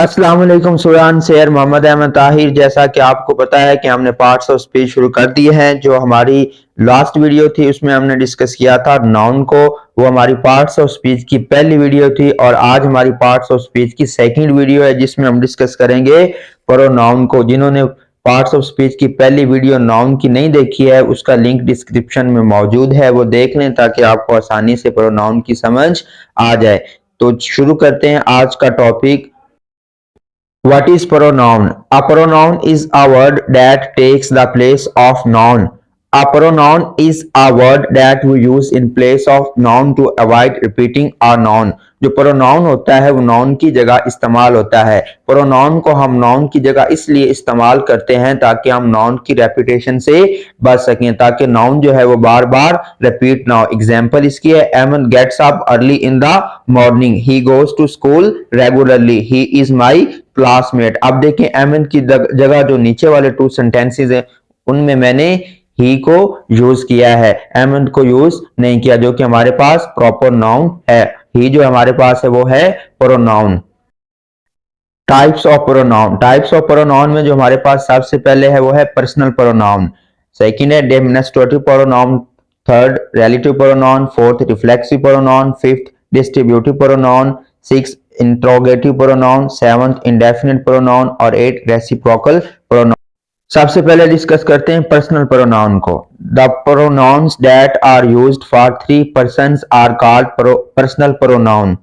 अस्सलाम वालेकुम सुरान शेर मोहम्मद अहमद ताहिर। जैसा कि आपको पता है कि हमने पार्ट्स ऑफ स्पीच शुरू कर दिए हैं। जो हमारी लास्ट वीडियो थी उसमें हमने डिस्कस किया था नाउन को, वो हमारी पार्ट्स ऑफ स्पीच की पहली वीडियो थी। और आज हमारी पार्ट्स ऑफ स्पीच की सेकंड वीडियो है जिसमें हम डिस्कस करेंगे प्रोनाउन को। जिन्होंने पार्ट्स ऑफ स्पीच की पहली वीडियो नाउन की नहीं देखी है उसका लिंक डिस्क्रिप्शन में मौजूद है, वो देख लें ताकि आपको आसानी से प्रोनाउन की समझ आ जाए। तो शुरू करते हैं आज का topic. What is pronoun? A pronoun is a word that takes the place of noun. A pronoun is a word that we use in place of noun to avoid repeating a noun. जो pronoun होता है वो noun की जगह इस्तेमाल होता है। Pronoun को हम नाउन की जगह इसलिए इस्तेमाल करते हैं ताकि हम नाउन की रेपिटेशन से बच सकें, ताकि नाउन जो है वो बार बार रिपीट ना हो। एग्जाम्पल इसकी है, Ahmad gets up early in the morning, he goes to school regularly, he is my classmate. अब देखिए अहमद की जगह जो नीचे वाले टू सेंटेंसेस हैं उनमें मैंने ही को यूज किया है, अहमद को यूज नहीं किया, जो कि हमारे पास प्रॉपर नाउन है। ही जो हमारे पास है वो है pronoun. Types of pronoun. Types of pronoun में जो हमारे पास सबसे पहले है वो है पर्सनल प्रोनाउन, सेकंड है demonstrative pronoun, third relative pronoun, fourth reflexive pronoun, fifth distributive pronoun, six interrogative pronoun, seventh indefinite pronoun और एट रेसिप्रोकल प्रोनाउन। सबसे पहले डिस्कस करते हैं पर्सनल प्रोनाउन को। The pronouns that are used for three persons are called personal pronoun.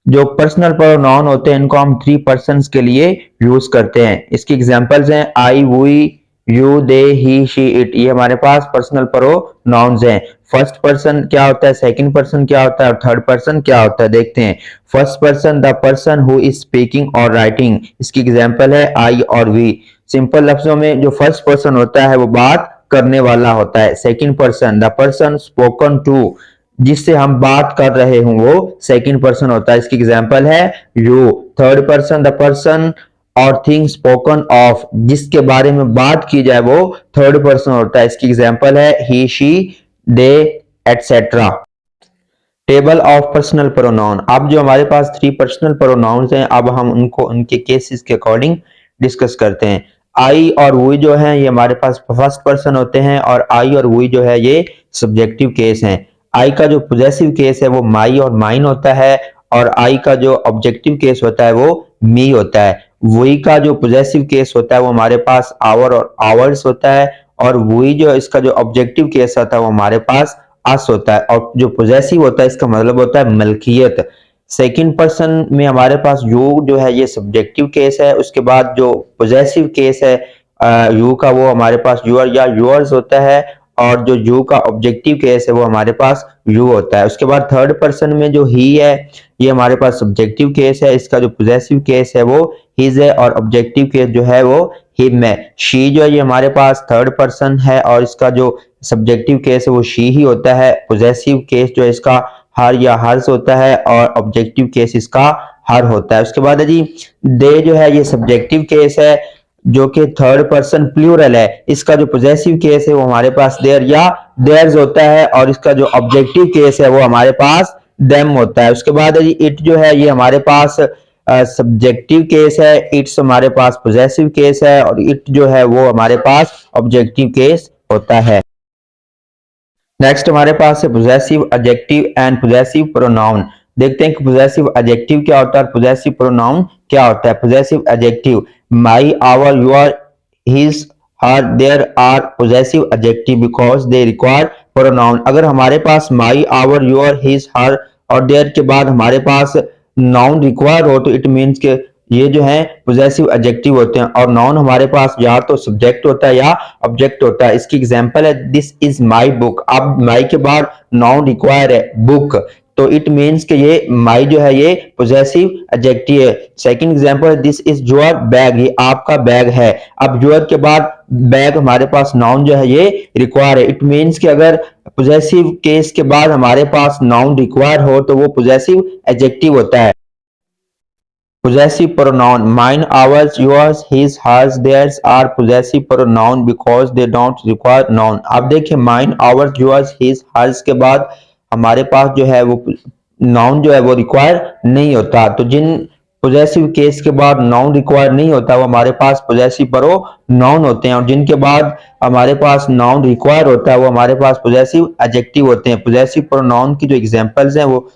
जो personal pronoun होते हैं इनको हम थ्री पर्सन्स के लिए यूज करते हैं। इसकी एग्जांपल्स हैं I, we, you, they, he, she, it. ये हमारे पास पर्सनल प्रोनाउंस हैं। फर्स्ट पर्सन क्या होता है, सेकंड पर्सन क्या होता है और थर्ड पर्सन क्या होता है, देखते हैं। First person the person who is speaking और राइटिंग। इसकी एग्जांपल है आई और वी। सिंपल लफ्जों में जो फर्स्ट पर्सन होता है वो बात करने वाला होता है। Second person the person spoken to, जिससे हम बात कर रहे हूं वो सेकंड पर्सन होता है। इसकी एग्जांपल है you. Third person the person और थिंग स्पोकन ऑफ, जिसके बारे में बात की जाए वो थर्ड पर्सन होता है। इसकी एग्जांपल है he, she, they, etcetera. Table of personal pronoun. अब जो हमारे पास थ्री पर्सनल प्रोनाउंस हैं अब हम उनको उनके केसेस के अकॉर्डिंग डिस्कस करते हैं। आई और वी जो है ये हमारे पास फर्स्ट पर्सन होते हैं और आई और वी जो है ये सब्जेक्टिव केस हैं। आई का जो पॉजेसिव केस है वो माई और माइन होता है और आई का जो ऑब्जेक्टिव केस होता है वो मी होता है। वी का जो पॉजेसिव केस होता है वो हमारे पास आवर और आवर्स होता है और वी जो इसका जो ऑब्जेक्टिव केस होता है वो हमारे पास अस होता है। और जो पॉजेसिव होता है इसका मतलब होता है मलकियत। सेकंड पर्सन में हमारे पास यू जो है ये सब्जेक्टिव केस है। उसके बाद जो पॉजेसिव केस है यू का वो हमारे पास यूर या यूअर्स होता है और जो यू का ऑब्जेक्टिव केस है वो हमारे पास यू होता है। उसके बाद थर्ड पर्सन में जो ही है ये हमारे पास सब्जेक्टिव केस है, इसका जो पॉजेसिव केस है वो हिज है और ऑब्जेक्टिव केस जो है वो हिम है। शी जो है ये हमारे पास थर्ड पर्सन है और इसका जो सब्जेक्टिव केस है वो शी ही होता है। पॉजेसिव केस जो है इसका हर या हर्स होता है और ऑब्जेक्टिव केस इसका हर होता है। उसके बाद है जी दे जो है ये सब्जेक्टिव केस है जो कि थर्ड पर्सन प्लूरल है। इसका जो पॉजेसिव केस है वो हमारे पास देयर या देयर्स होता है और इसका जो ऑब्जेक्टिव केस है वो हमारे पास देम होता है। उसके बाद है जी इट जो है ये हमारे पास सब्जेक्टिव केस है, इट्स हमारे पास पॉजेसिव केस है और इट जो है वो हमारे पास ऑब्जेक्टिव केस होता है। नेक्स्ट हमारे पास है possessive adjective and possessive pronoun. देखते हैं कि पॉजेसिव एडजेक्टिव क्या होता है और पॉजेसिव प्रोनाउन क्या होता है। Possessive adjective my, our, your, his, her, their are possessive adjective because they require pronoun. अगर हमारे पास my, our, your, his, her और देयर के बाद हमारे पास नाउन रिक्वायर हो तो इट मीन्स के ये जो है पॉजेसिव एडजेक्टिव होते हैं। और नाउन हमारे पास या तो सब्जेक्ट होता है या ऑब्जेक्ट होता है। इसकी एग्जांपल है दिस इज माई बुक। अब माई के बाद नाउन रिक्वायर है बुक तो इट मीन्स कि ये माई जो है ये पॉजेसिव एडजेक्टिव है। सेकंड एग्जांपल है दिस इज योर बैग, ये आपका बैग है। अब योर के बाद बैग हमारे पास नाउन जो है ये रिक्वायर है। इट मीन्स कि अगर पॉजेसिव केस के बाद हमारे पास नाउन रिक्वायर हो तो वो पॉजेसिव एडजेक्टिव होता है। Possessive pronoun mine, ours, yours, his, hers, theirs are possessive pronoun because they don't require noun। अब देखिए mine, ours, yours, his, hers के बाद हमारे पास जो है वो नाउन जो है वो रिक्वायर नहीं होता। तो जिन पोजेसिव केस के बाद नाउन रिक्वायर नहीं होता, वो हमारे पास पोजेसिव प्रोनाउन होते हैं। और जिनके बाद हमारे पास नाउन रिक्वायर होता है वो हमारे पास पोजेसिव एडजेक्टिव होते हैं। पोजेसिव प्रोनाउन की जो एग्जांपल्स हैं वो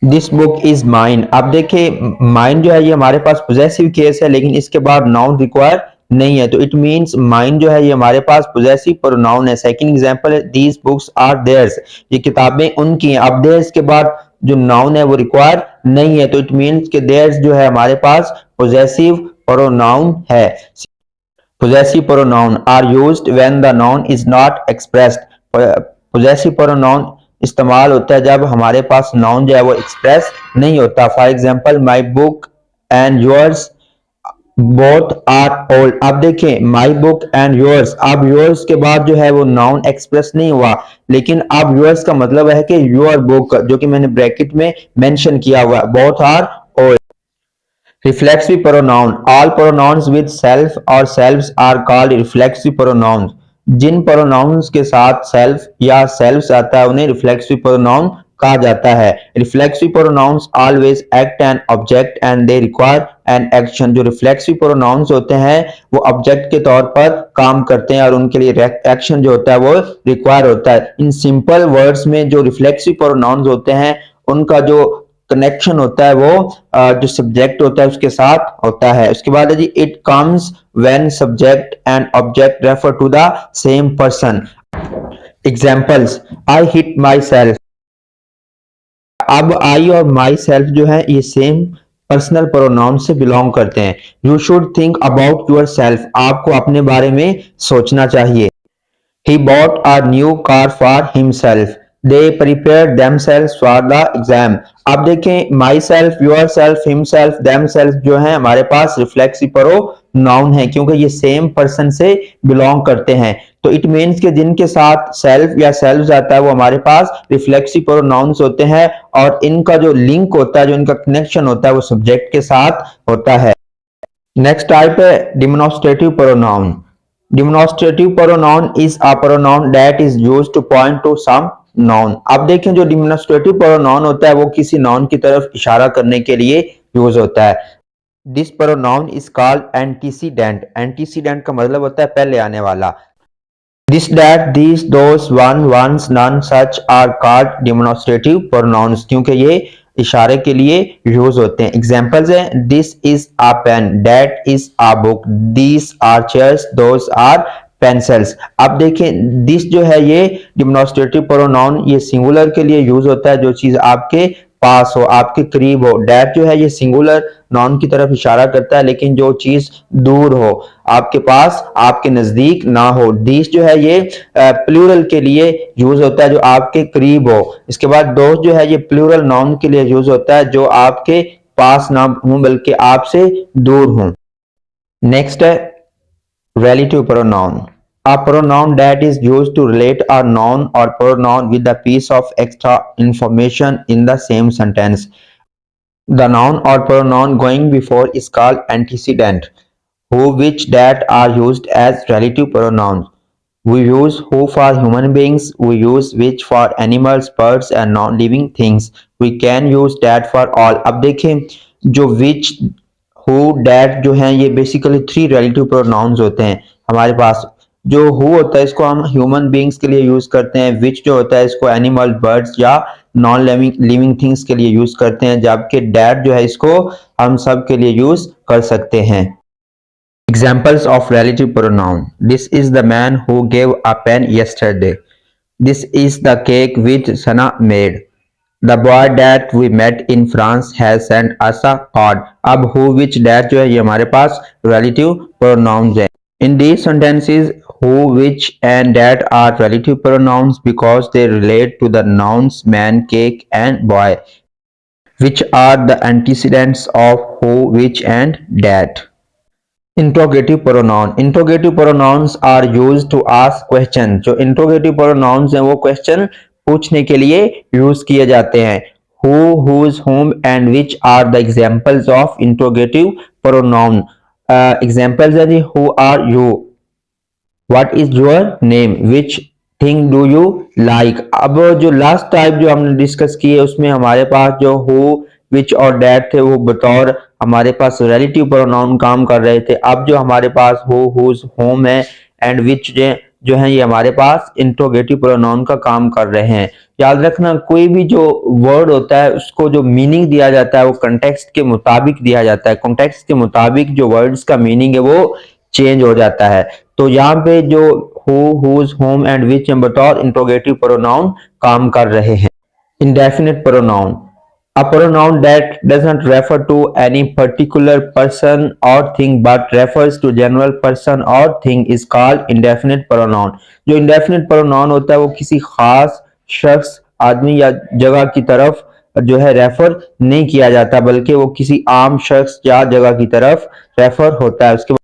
दिस बुक इज माइन। आप देखिए माइन जो है ये हमारे पास पोजेसिव केस है, लेकिन इसके बाद नाउन रिक्वायर नहीं है, तो इट मींस माइन जो है ये हमारे पास पोजेसिव प्रोनाउन है। सेकंड एग्जांपल है दीज बुक्स आर देयर्स, ये किताबें उनकी हैं। अब देयर्स के बाद जो नाउन है वो रिक्वायर नहीं है, तो इट मींस कि देयर्स जो है हमारे पास पोजेसिव प्रोनाउन है। Possessive pronoun are used when the noun is not expressed. Possessive pronoun इस्तेमाल होता है जब हमारे पास नाउन जो है वो एक्सप्रेस नहीं होता। For example my book and yours both are old. अब देखें माई बुक एंड योर्स, अब योर्स के बाद जो है वो नाउन एक्सप्रेस नहीं हुआ, लेकिन अब योर्स का मतलब है कि योर बुक, जो कि मैंने ब्रैकेट में मेंशन किया हुआ है। Both are old. Reflexive pronoun. All pronouns with self or selves are called reflexive pronouns. जिन pronouns के साथ self या selves आता है उन्हें reflexive pronoun कहा जाता है। Reflexive pronouns always act an object and they require an action. जो reflexive pronouns होते हैं वो object के तौर पर काम करते हैं और उनके लिए action जो होता है वो require होता है। इन simple words में जो reflexive pronouns होते हैं उनका जो कनेक्शन होता है वो जो सब्जेक्ट होता है उसके साथ होता है। उसके बाद है जी it comes when subject and object refer to the same person. Examples I hit myself. अब आई और माई सेल्फ जो है ये सेम पर्सनल प्रोनाउन से बिलोंग करते हैं। You should think about yourself, आपको अपने बारे में सोचना चाहिए। He bought a new car for himself. They prepared themselves for the exam. अब देखें myself, yourself, himself, themselves जो है हमारे पास रिफ्लेक्सिव प्रोनाउन है क्योंकि ये सेम पर्सन से बिलोंग करते हैं। तो इट मीन्स कि जिनके साथ सेल्फ या सेल्फ आता है वो हमारे पास रिफ्लेक्सिव प्रोनाउंस होते हैं और इनका जो लिंक होता है, जो इनका कनेक्शन होता है वो सब्जेक्ट के साथ होता है। नेक्स्ट टाइप है demonstrative pronoun. Demonstrative pronoun is a pronoun that is used to point to some noun. अब देखें जो demonstrative pronoun होता है वो किसी noun की तरफ इशारा करने के लिए यूज होता है। This pronoun is called antecedent. Antecedent का मतलब होता है पहले आने वाला। This, that, these, those, one, ones, none, such are called demonstrative pronouns क्योंकि ये इशारे के लिए यूज होते हैं। एग्जाम्पल्स हैं this is a pen, that is a book, these are chairs, those are pencils. अब देखें दिस जो है ये डिमोन्स्ट्रेटिव प्रोनाउन ये सिंगुलर के लिए यूज होता है, जो चीज आपके पास हो, आपके करीब हो। दैट जो है ये सिंगुलर नाउन की तरफ इशारा करता है, लेकिन जो चीज दूर हो, आपके पास, आपके नजदीक ना हो। दिस जो है ये प्लूरल के लिए यूज होता है, जो आपके करीब हो। इसके बाद दोस्त जो है ये प्लूरल नाउन के लिए यूज होता है, जो आपके पास ना हो बल्कि आपसे दूर हो। नेक्स्ट है relative pronoun. A pronoun that is used to relate a noun or pronoun with a piece of extra information in the same sentence. The noun or pronoun going before is called antecedent. Who, which, that are used as relative pronouns. We use who for human beings, we use which for animals, birds and non-living things. We can use that for all. अब देखें जो which, who, that जो हैं ये basically three relative pronouns होते हैं हमारे पास। जो who होता है इसको हम ह्यूमन बींग्स के लिए यूज करते हैं, which जो होता है इसको एनिमल, बर्ड्स या नॉन लिविंग थिंग्स के लिए यूज करते हैं, जबकि that जो है इसको हम सब के लिए यूज कर सकते हैं। Examples of relative pronoun. This is the man who gave a pen yesterday. This is the cake which Sana made. The boy that we met in France has sent us a card. अब who, which, that जो है ये हमारे पास relative pronouns हैं। In these sentences, who, which and that are relative pronouns because they relate to the nouns man, cake and boy, which are the antecedents of who, which and that. Interrogative pronoun. Interrogative pronouns are used to ask question. जो interrogative pronouns हैं वो question पूछने के लिए use किए जाते हैं। Who, whose, whom and which are the examples of interrogative pronoun. Examples है जी who are you, what is your name, which thing do you like. अब जो लास्ट टाइप जो हमने डिस्कस की है उसमें हमारे पास जो हु, विच और दैट थे वो बतौर हमारे पास रिलेटिव प्रोनाउन काम कर रहे थे। अब जो हमारे पास हु, हुज, होम है एंड विच जो है ये हमारे पास इंट्रोगेटिव प्रोनाउन का काम कर रहे हैं। याद रखना, कोई भी जो वर्ड होता है उसको जो मीनिंग दिया जाता है वो कंटेक्स्ट के मुताबिक दिया जाता है। कंटेक्स्ट के मुताबिक जो वर्ड्स का मीनिंग है वो चेंज हो जाता है। तो यहाँ पे जो who, whose, whom and which बतौर इंट्रोगेटिव प्रोनाउन काम कर रहे हैं। Indefinite pronoun, a pronoun that does not refer to any particular person or thing but refers to general person or thing is called indefinite pronoun। जो indefinite pronoun होता है वो किसी खास शख्स, आदमी या जगह की तरफ जो है रेफर नहीं किया जाता, बल्कि वो किसी आम शख्स या जगह की तरफ रेफर होता है। उसके बाद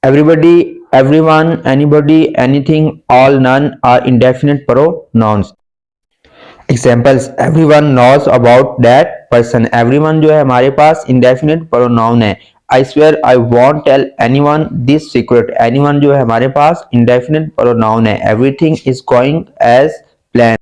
everybody, everyone, anybody, anything, all, none are indefinite pronouns। Examples, everyone knows about that person. Everyone जो है हमारे पास इंडेफिनिट प्रोनाउन है। I swear I won't tell anyone this secret. Anyone जो है हमारे पास इंडेफिनिट प्रोनाउन है। Everything is going as plan.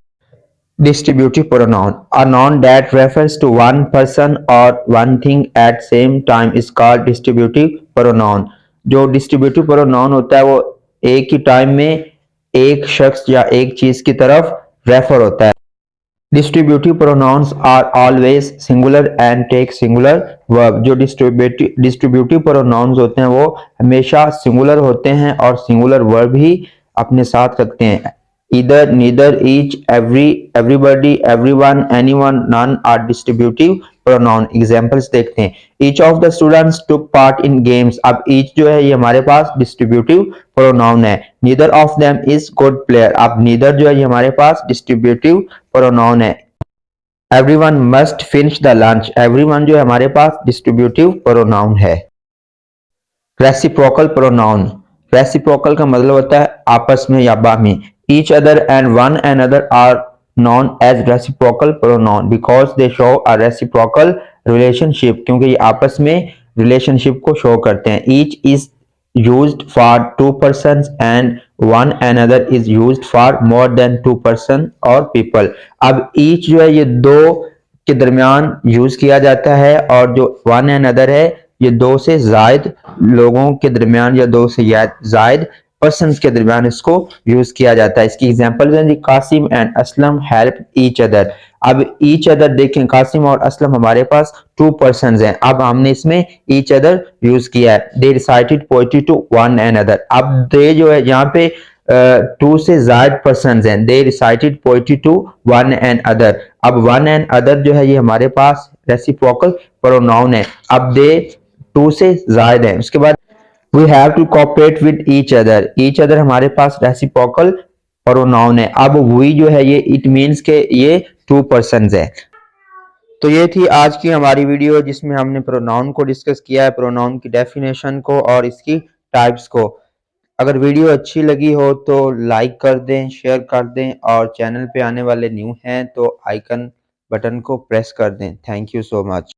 Distributive pronoun, a noun that refers to one person और one thing at same time is called distributive pronoun. जो distributive pronoun होता है वो एक ही टाइम में एक शख्स या एक चीज की तरफ रेफर होता है। Distributive pronouns are always singular and take singular verb. जो डिस्ट्रीब्यूटिव प्रोनाउंस होते हैं वो हमेशा सिंगुलर होते हैं और सिंगुलर वर्ब ही अपने साथ रखते हैं। Either, neither, each, every, everybody, everyone, anyone, none are distributive pronoun. Examples देखते हैं। Each of the students took part in games. अब ईच जो है ये हमारे पास डिस्ट्रीब्यूटिव प्रोनाउन है। Neither of them is good player. अब नीदर जो है ये हमारे पास डिस्ट्रीब्यूटिव प्रोनाउन है। Everyone must finish the lunch. Everyone जो है हमारे पास डिस्ट्रीब्यूटिव प्रोनाउन है। रेसिप्रोकल प्रोनाउन, रेसिप्रोकल का मतलब होता है आपस में या बामी। Each other and one and other are known as reciprocal pronoun because they show a reciprocal relationship. क्योंकि ये आपस में रिलेशनशिप को शो करते हैं। Each is used for two persons and one another is used for more than two person or people। अब each जो है ये दो के दरमियान यूज किया जाता है और जो वन एंड अदर है ये दो से जायद लोगों के दरमियान या दो से जायद पर्सन्स के दरमियान इसको यूज किया जाता है। इसकी एग्जांपल है Qasim and Aslam help each other. अब ईच अदर देखें, कासिम और असलम हमारे पास टू पर्सन्स हैं। अब हमने इसमें ईच अदर यूज किया है। They recited poetry to one and other. अब दे जो है यहाँ पे टू से जायद पर्सन्स हैं। They recited poetry to one and other. अब वन एंड अदर जो है ये हमारे पास रेसिप्रोकल प्रोनाउन है। अब दे टू से जायद है। उसके बाद we have to cooperate with each other. Each other हमारे पास रेसिप्रोकल प्रोनाउन है। अब वी जो है ये इट मीन्स के ये टू पर्सन्स है। तो ये थी आज की हमारी वीडियो जिसमें हमने प्रोनाउन को डिस्कस किया है, प्रोनाउन की डेफिनेशन को और इसकी टाइप्स को। अगर वीडियो अच्छी लगी हो तो लाइक कर दें, शेयर कर दें और चैनल पे आने वाले न्यू हैं तो आइकन बटन को प्रेस कर दें। Thank you so much.